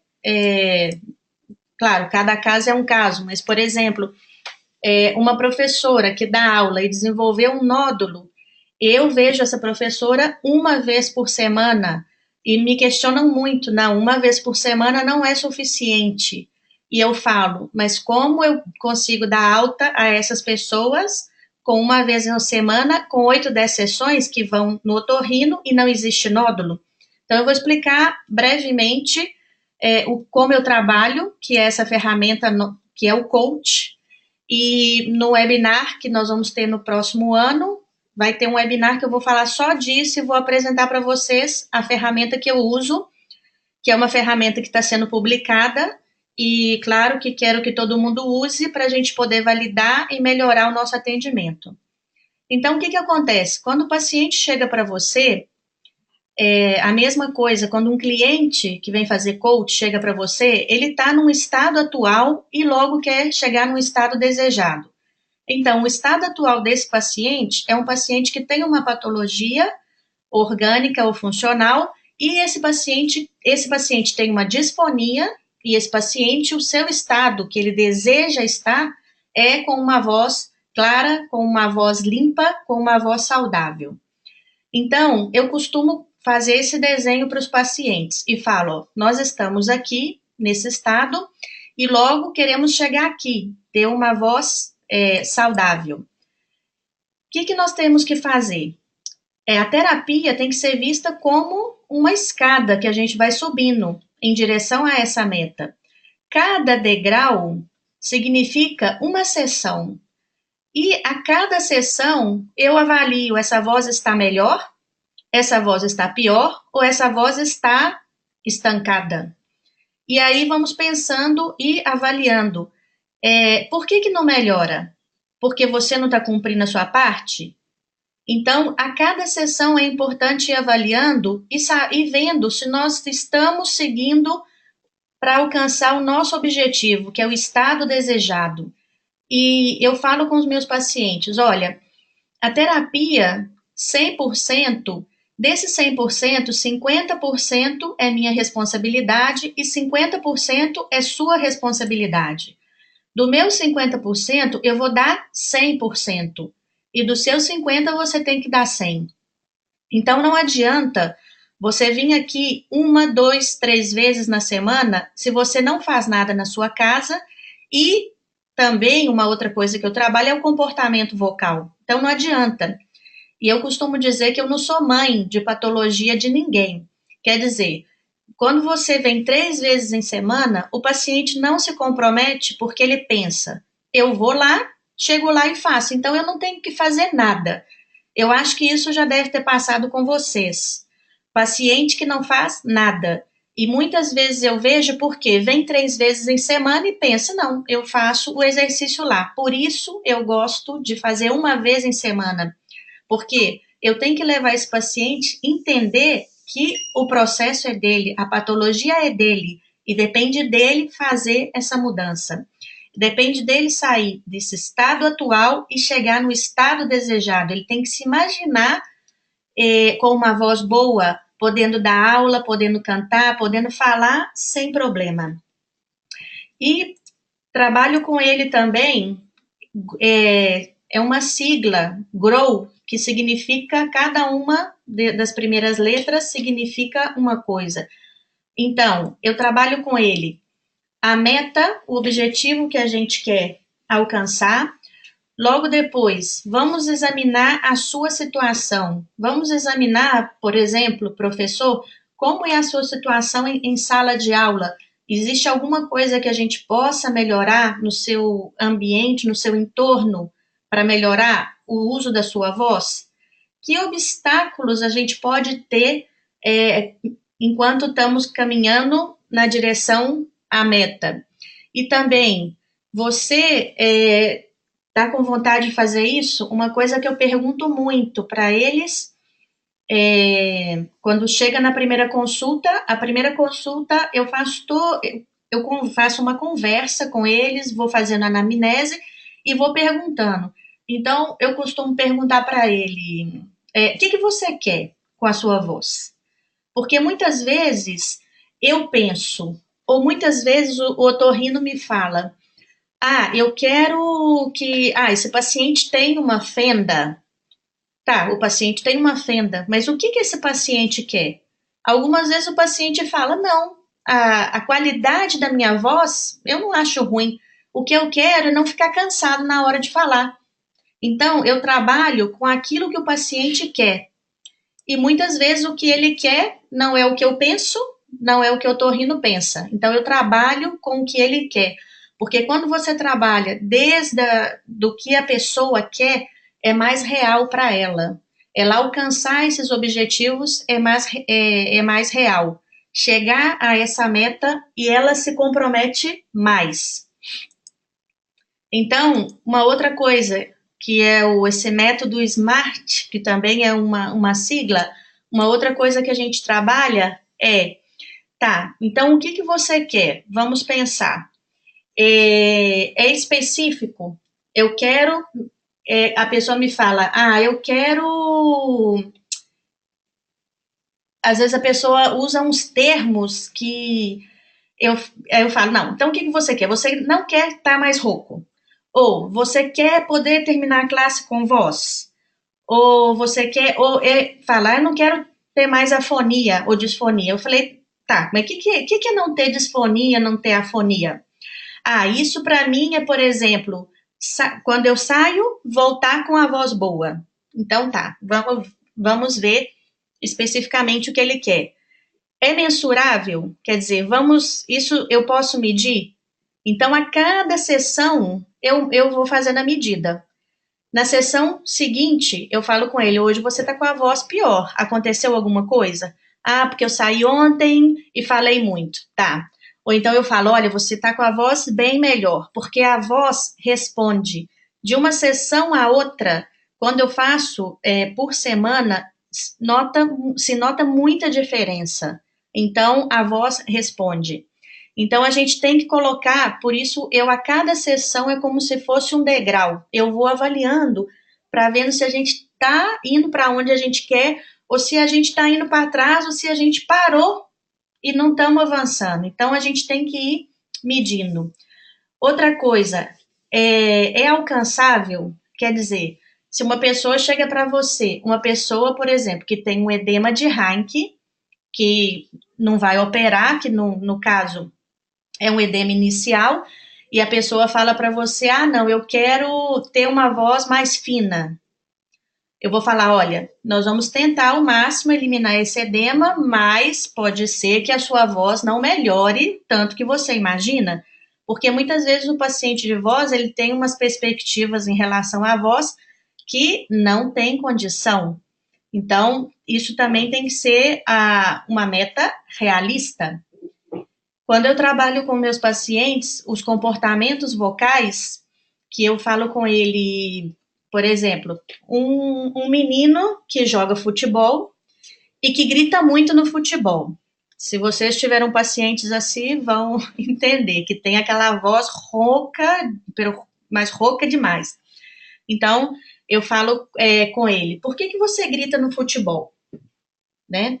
claro, cada caso é um caso, mas, por exemplo, uma professora que dá aula e desenvolveu um nódulo, eu vejo essa professora uma vez por semana e me questionam muito, não, uma vez por semana não é suficiente. E eu falo, mas como eu consigo dar alta a essas pessoas com uma vez na semana, com 8, 10 sessões que vão no otorrino e não existe nódulo? Então, eu vou explicar brevemente como eu trabalho, que é essa ferramenta, que é o coach, e no webinar que nós vamos ter no próximo ano, vai ter um webinar que eu vou falar só disso e vou apresentar para vocês a ferramenta que eu uso, que é uma ferramenta que está sendo publicada, e claro que quero que todo mundo use para a gente poder validar e melhorar o nosso atendimento. Então, o que acontece? Quando o paciente chega para você, a mesma coisa, quando um cliente que vem fazer coach chega para você, ele está num estado atual e logo quer chegar num estado desejado. Então, o estado atual desse paciente é um paciente que tem uma patologia orgânica ou funcional e esse paciente tem uma disfonia e esse paciente, o seu estado que ele deseja estar é com uma voz clara, com uma voz limpa, com uma voz saudável. Então, eu costumo fazer esse desenho para os pacientes e falo, ó, nós estamos aqui nesse estado e logo queremos chegar aqui, ter uma voz saudável. O que nós temos que fazer? A terapia tem que ser vista como uma escada que a gente vai subindo em direção a essa meta. Cada degrau significa uma sessão. E a cada sessão eu avalio, essa voz está melhor, essa voz está pior ou essa voz está estancada. E aí vamos pensando e avaliando. Por que não melhora? Porque você não está cumprindo a sua parte? Então, a cada sessão é importante ir avaliando e vendo se nós estamos seguindo para alcançar o nosso objetivo, que é o estado desejado. E eu falo com os meus pacientes, olha, a terapia, 100%, desses 100%, 50% é minha responsabilidade e 50% é sua responsabilidade. Do meu 50%, eu vou dar 100%. E do seu 50% você tem que dar 100%. Então, não adianta Você vir aqui 1, 2, 3 vezes na semana, se você não faz nada na sua casa, e também uma outra coisa que eu trabalho é o comportamento vocal. Então não adianta. E eu costumo dizer que eu não sou mãe de patologia de ninguém. Quer dizer, quando você vem 3 vezes em semana, o paciente não se compromete porque ele pensa, eu vou lá, chego lá e faço, então eu não tenho que fazer nada. Eu acho que isso já deve ter passado com vocês. Paciente que não faz nada. E muitas vezes eu vejo porque vem 3 vezes em semana e pensa, não, eu faço o exercício lá. Por isso eu gosto de fazer 1 vez em semana. Porque eu tenho que levar esse paciente a entender que o processo é dele, a patologia é dele, e depende dele fazer essa mudança. Depende dele sair desse estado atual e chegar no estado desejado. Ele tem que se imaginar com uma voz boa, podendo dar aula, podendo cantar, podendo falar sem problema. E trabalho com ele também, é uma sigla, GROW, que significa, cada uma das primeiras letras significa uma coisa. Então, eu trabalho com ele a meta, o objetivo que a gente quer alcançar. Logo depois, vamos examinar a sua situação. Vamos examinar, por exemplo, professor, como é a sua situação em sala de aula? Existe alguma coisa que a gente possa melhorar no seu ambiente, no seu entorno, para melhorar o uso da sua voz? Que obstáculos a gente pode ter enquanto estamos caminhando na direção à meta? E também, você está com vontade de fazer isso? Uma coisa que eu pergunto muito para eles, quando chega na primeira consulta, eu faço uma conversa com eles, vou fazendo anamnese e vou perguntando. Então, eu costumo perguntar para ele, o que você quer com a sua voz? Porque muitas vezes eu penso, ou muitas vezes o otorrino me fala, eu quero que esse paciente tem uma fenda. Tá, o paciente tem uma fenda, mas o que esse paciente quer? Algumas vezes o paciente fala, não, a qualidade da minha voz eu não acho ruim. O que eu quero é não ficar cansado na hora de falar. Então, eu trabalho com aquilo que o paciente quer. E muitas vezes o que ele quer não é o que eu penso, não é o que o otorrino pensa. Então, eu trabalho com o que ele quer. Porque quando você trabalha do que a pessoa quer, é mais real para ela. Ela alcançar esses objetivos é mais real. Chegar a essa meta e ela se compromete mais. Então, uma outra coisa que é esse método SMART, que também é uma sigla, uma outra coisa que a gente trabalha então o que você quer? Vamos pensar. É específico? Eu quero, a pessoa me fala, eu quero... Às vezes a pessoa usa uns termos que eu falo, não, então o que você quer? Você não quer estar mais rouco? Ou você quer poder terminar a classe com voz? Ou você quer, falar, eu não quero ter mais afonia ou disfonia. Eu falei, tá, mas o que é não ter disfonia, não ter afonia? Isso para mim é, por exemplo, quando eu saio, voltar com a voz boa. Então tá, vamos ver especificamente o que ele quer. É mensurável? Quer dizer, isso eu posso medir? Então, a cada sessão, eu vou fazendo a medida. Na sessão seguinte, eu falo com ele, hoje você tá com a voz pior, aconteceu alguma coisa? Porque eu saí ontem e falei muito, tá. Ou então eu falo, olha, você tá com a voz bem melhor, porque a voz responde de uma sessão a outra. Quando eu faço por semana, se nota muita diferença. Então, a voz responde. Então, a gente tem que colocar, por isso, a cada sessão é como se fosse um degrau. Eu vou avaliando para ver se a gente está indo para onde a gente quer, ou se a gente está indo para trás, ou se a gente parou e não estamos avançando. Então, a gente tem que ir medindo. Outra coisa, é alcançável? Quer dizer, se uma pessoa chega para você, uma pessoa, por exemplo, que tem um edema de Reinke, que não vai operar, que no caso é um edema inicial, e a pessoa fala para você, não, eu quero ter uma voz mais fina. Eu vou falar, olha, nós vamos tentar ao máximo eliminar esse edema, mas pode ser que a sua voz não melhore tanto que você imagina, porque muitas vezes o paciente de voz, ele tem umas perspectivas em relação à voz que não tem condição. Então, isso também tem que ser uma meta realista. Quando eu trabalho com meus pacientes, os comportamentos vocais, que eu falo com ele, por exemplo, um menino que joga futebol e que grita muito no futebol. Se vocês tiveram pacientes assim, vão entender que tem aquela voz rouca, mas rouca demais. Então, eu falo com ele, por que você grita no futebol? Né?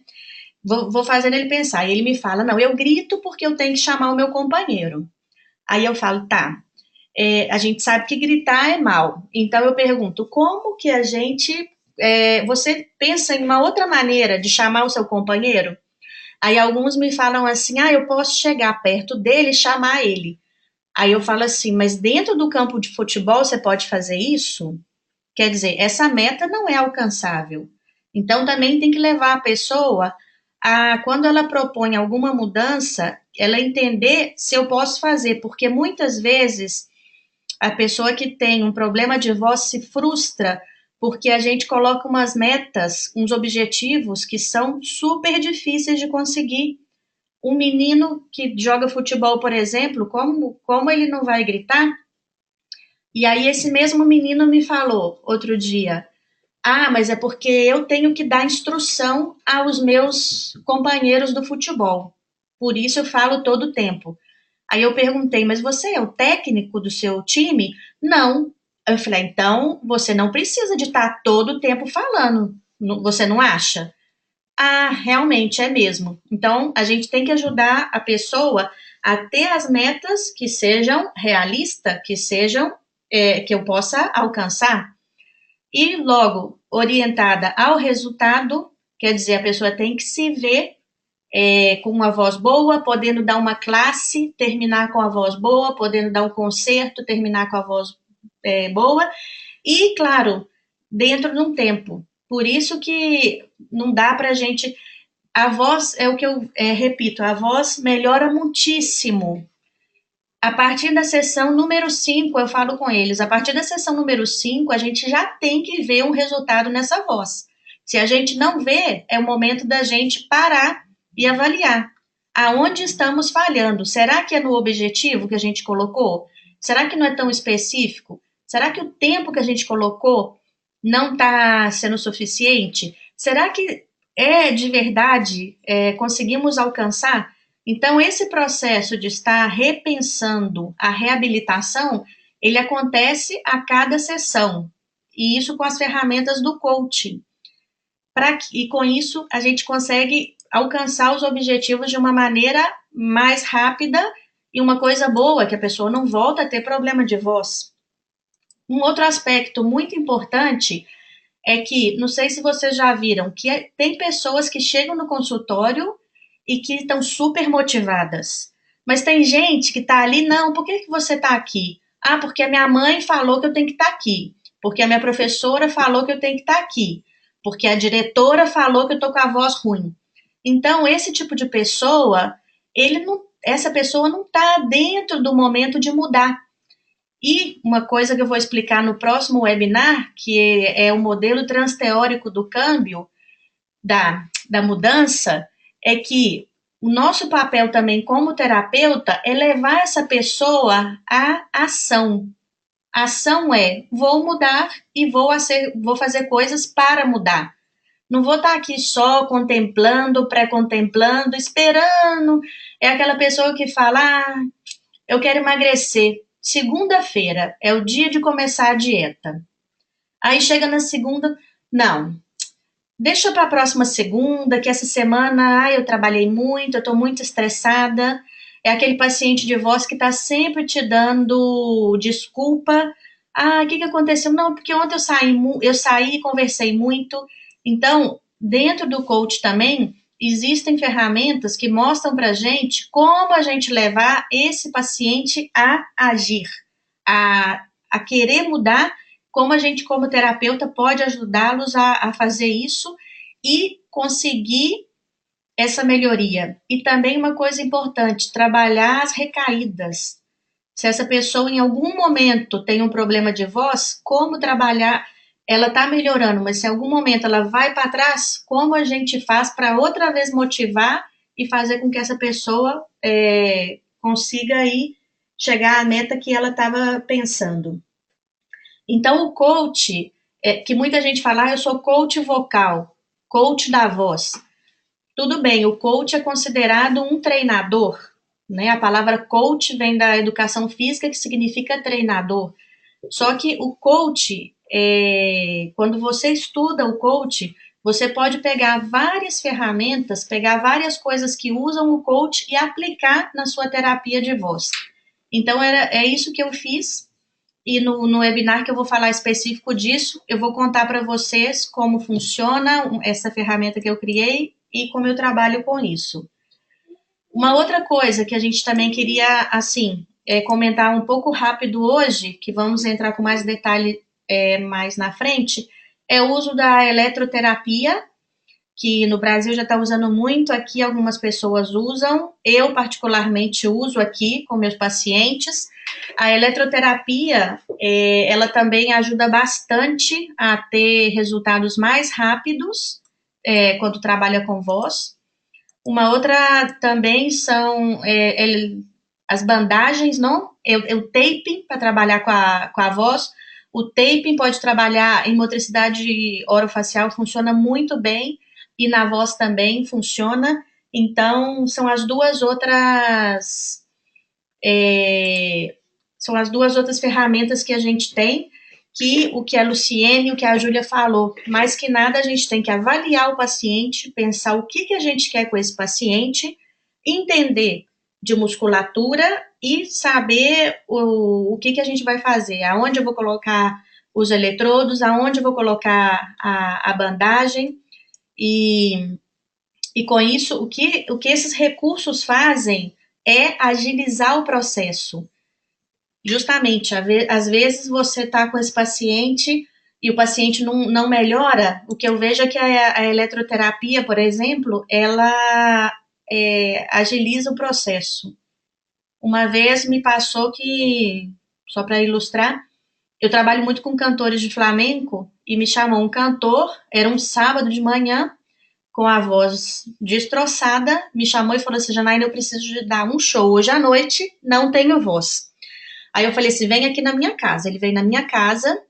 Vou fazendo ele pensar. E ele me fala, não, eu grito porque eu tenho que chamar o meu companheiro. Aí eu falo, tá, a gente sabe que gritar é mal. Então eu pergunto, como que a gente... você pensa em uma outra maneira de chamar o seu companheiro? Aí alguns me falam assim, eu posso chegar perto dele e chamar ele. Aí eu falo assim, mas dentro do campo de futebol você pode fazer isso? Quer dizer, essa meta não é alcançável. Então também tem que levar a pessoa quando ela propõe alguma mudança, ela entender se eu posso fazer, porque muitas vezes a pessoa que tem um problema de voz se frustra porque a gente coloca umas metas, uns objetivos que são super difíceis de conseguir. Um menino que joga futebol, por exemplo, como ele não vai gritar? E aí esse mesmo menino me falou outro dia, mas é porque eu tenho que dar instrução aos meus companheiros do futebol. Por isso eu falo todo o tempo. Aí eu perguntei, mas você é o técnico do seu time? Não. Eu falei, então você não precisa de estar todo o tempo falando. Você não acha? Realmente é mesmo. Então a gente tem que ajudar a pessoa a ter as metas que sejam realistas, que sejam que eu possa alcançar. E logo, orientada ao resultado, quer dizer, a pessoa tem que se ver com uma voz boa, podendo dar uma classe, terminar com a voz boa, podendo dar um concerto, terminar com a voz boa, e, claro, dentro de um tempo. Por isso que não dá para a gente... A voz, é o que eu repito, a voz melhora muitíssimo. A partir da sessão número 5, eu falo com eles, a partir da sessão número 5, a gente já tem que ver um resultado nessa voz. Se a gente não vê, é o momento da gente parar e avaliar. Aonde estamos falhando? Será que é no objetivo que a gente colocou? Será que não é tão específico? Será que o tempo que a gente colocou não está sendo suficiente? Será que de verdade conseguimos alcançar? Então, esse processo de estar repensando a reabilitação, ele acontece a cada sessão, e isso com as ferramentas do coaching. E com isso, a gente consegue alcançar os objetivos de uma maneira mais rápida e uma coisa boa, que a pessoa não volta a ter problema de voz. Um outro aspecto muito importante é que, não sei se vocês já viram, que tem pessoas que chegam no consultório e que estão super motivadas. Mas tem gente que está ali, não, por que você está aqui? Porque a minha mãe falou que eu tenho que estar aqui. Porque a minha professora falou que eu tenho que estar aqui. Porque a diretora falou que eu estou com a voz ruim. Então, esse tipo de pessoa, essa pessoa não está dentro do momento de mudar. E uma coisa que eu vou explicar no próximo webinar, que é o modelo transteórico do câmbio, da mudança, é que o nosso papel também como terapeuta é levar essa pessoa à ação. A ação vou mudar e vou fazer coisas para mudar. Não vou estar aqui só contemplando, pré-contemplando, esperando. É aquela pessoa que fala, eu quero emagrecer. Segunda-feira é o dia de começar a dieta. Aí chega na segunda, não, deixa para a próxima segunda, que essa semana eu trabalhei muito, eu estou muito estressada. É aquele paciente de voz que está sempre te dando desculpa. O que aconteceu? Não, porque ontem eu saí e conversei muito. Então, dentro do coach também, existem ferramentas que mostram para a gente como a gente levar esse paciente a agir, a querer mudar, como a gente, como terapeuta, pode ajudá-los a fazer isso e conseguir essa melhoria. E também uma coisa importante, trabalhar as recaídas. Se essa pessoa em algum momento tem um problema de voz, como trabalhar? Ela está melhorando, mas se em algum momento ela vai para trás, como a gente faz para outra vez motivar e fazer com que essa pessoa consiga aí chegar à meta que ela estava pensando. Então, o coach, que muita gente fala, eu sou coach vocal, coach da voz. Tudo bem, o coach é considerado um treinador, né? A palavra coach vem da educação física, que significa treinador. Só que o coach, quando você estuda o coach, você pode pegar várias ferramentas, pegar várias coisas que usam o coach e aplicar na sua terapia de voz. Então, é isso que eu fiz. E no webinar que eu vou falar específico disso, eu vou contar para vocês como funciona essa ferramenta que eu criei e como eu trabalho com isso. Uma outra coisa que a gente também queria, assim, comentar um pouco rápido hoje, que vamos entrar com mais detalhe mais na frente, é o uso da eletroterapia, que no Brasil já está usando muito, aqui algumas pessoas usam, eu particularmente uso aqui com meus pacientes. A eletroterapia, ela também ajuda bastante a ter resultados mais rápidos quando trabalha com voz. Uma outra também são as bandagens, não? O taping para trabalhar com a voz. O taping pode trabalhar em motricidade orofacial, funciona muito bem, e na voz também funciona. Então, são as duas outras ferramentas que a gente tem, que o que a Luciene e o que a Júlia falou, mais que nada a gente tem que avaliar o paciente, pensar o que a gente quer com esse paciente, entender de musculatura e saber o que a gente vai fazer, aonde eu vou colocar os eletrodos, aonde eu vou colocar a bandagem, e com isso, o que esses recursos fazem é agilizar o processo. Justamente, às vezes você está com esse paciente e o paciente não melhora. O que eu vejo é que a eletroterapia, por exemplo, ela agiliza o processo. Uma vez me passou que, só para ilustrar, eu trabalho muito com cantores de flamenco e me chamou um cantor, era um sábado de manhã, com a voz destroçada, me chamou e falou assim, Janaína, eu preciso de dar um show hoje à noite, não tenho voz. Aí eu falei assim, vem aqui na minha casa. Ele veio na minha casa,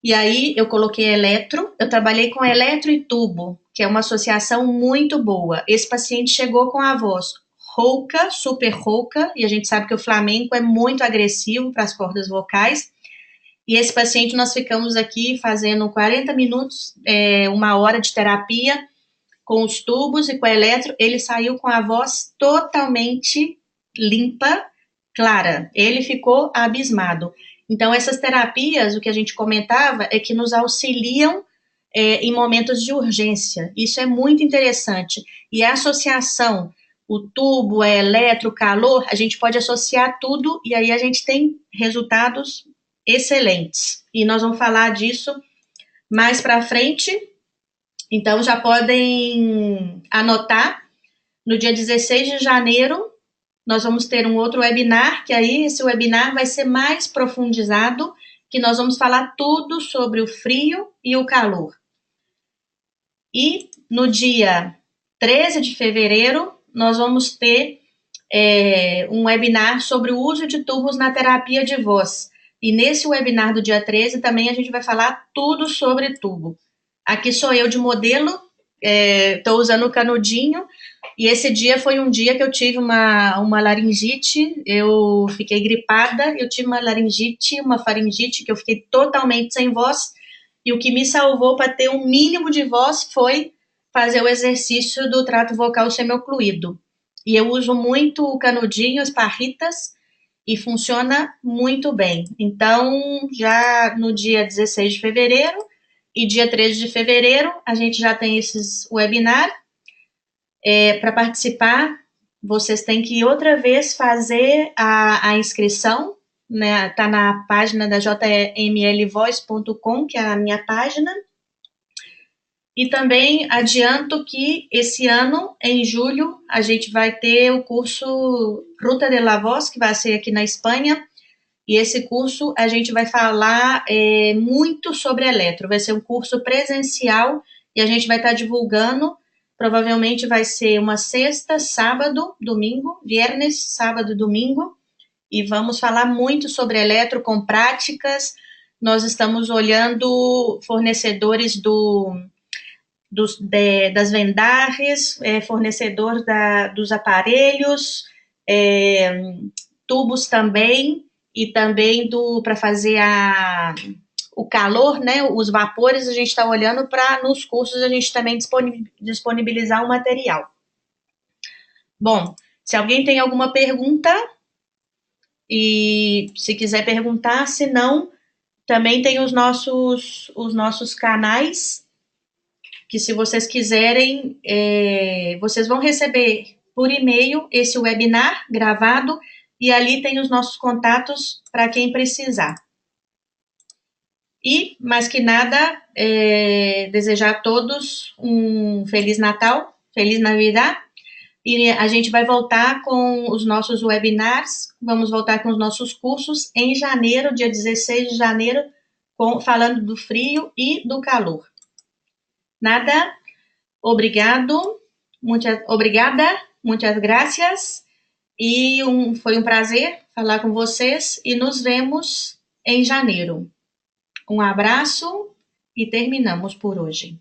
e aí eu coloquei eletro, eu trabalhei com eletro e tubo, que é uma associação muito boa. Esse paciente chegou com a voz rouca, super rouca, e a gente sabe que o flamenco é muito agressivo para as cordas vocais, e esse paciente nós ficamos aqui fazendo 40 minutos, 1 hora de terapia, com os tubos e com a eletro, ele saiu com a voz totalmente limpa, clara, ele ficou abismado. Então, essas terapias, o que a gente comentava, é que nos auxiliam em momentos de urgência. Isso é muito interessante. E a associação, o tubo, a eletro, o calor, a gente pode associar tudo e aí a gente tem resultados excelentes. E nós vamos falar disso mais para frente. Então, já podem anotar, no dia 16 de janeiro, nós vamos ter um outro webinar, que aí esse webinar vai ser mais profundizado, que nós vamos falar tudo sobre o frio e o calor. E no dia 13 de fevereiro, nós vamos ter um webinar sobre o uso de tubos na terapia de voz. E nesse webinar do dia 13 também a gente vai falar tudo sobre tubo. Aqui sou eu de modelo, estou usando o canudinho, e esse dia foi um dia que eu tive uma laringite, eu fiquei gripada, eu tive uma laringite, uma faringite, que eu fiquei totalmente sem voz, e o que me salvou para ter um mínimo de voz foi fazer o exercício do trato vocal semiocluído. E eu uso muito o canudinho, as parritas, e funciona muito bem. Então, já no dia 16 de fevereiro, e dia 13 de fevereiro, a gente já tem esses webinar. Para participar, vocês têm que outra vez fazer a inscrição, né? Tá na página da jmlvoice.com, que é a minha página. E também adianto que esse ano, em julho, a gente vai ter o curso Ruta de la Voz, que vai ser aqui na Espanha. E esse curso a gente vai falar muito sobre eletro. Vai ser um curso presencial e a gente vai estar divulgando. Provavelmente vai ser uma sexta, sábado, domingo, viernes, sábado, domingo. E vamos falar muito sobre eletro com práticas. Nós estamos olhando fornecedores das vendagens, fornecedor dos aparelhos, tubos também, e também para fazer o calor, né, os vapores, a gente está olhando para, nos cursos, a gente também disponibilizar o material. Bom, se alguém tem alguma pergunta, e se quiser perguntar, se não, também tem os nossos canais, que se vocês quiserem, vocês vão receber por e-mail esse webinar gravado, e ali tem os nossos contatos para quem precisar. E, mais que nada, desejar a todos um Feliz Natal, Feliz Navidad, e a gente vai voltar com os nossos webinars, vamos voltar com os nossos cursos em janeiro, dia 16 de janeiro, falando do frio e do calor. Nada, obrigada, muitas gracias, e foi um prazer falar com vocês, e nos vemos em janeiro. Um abraço e terminamos por hoje.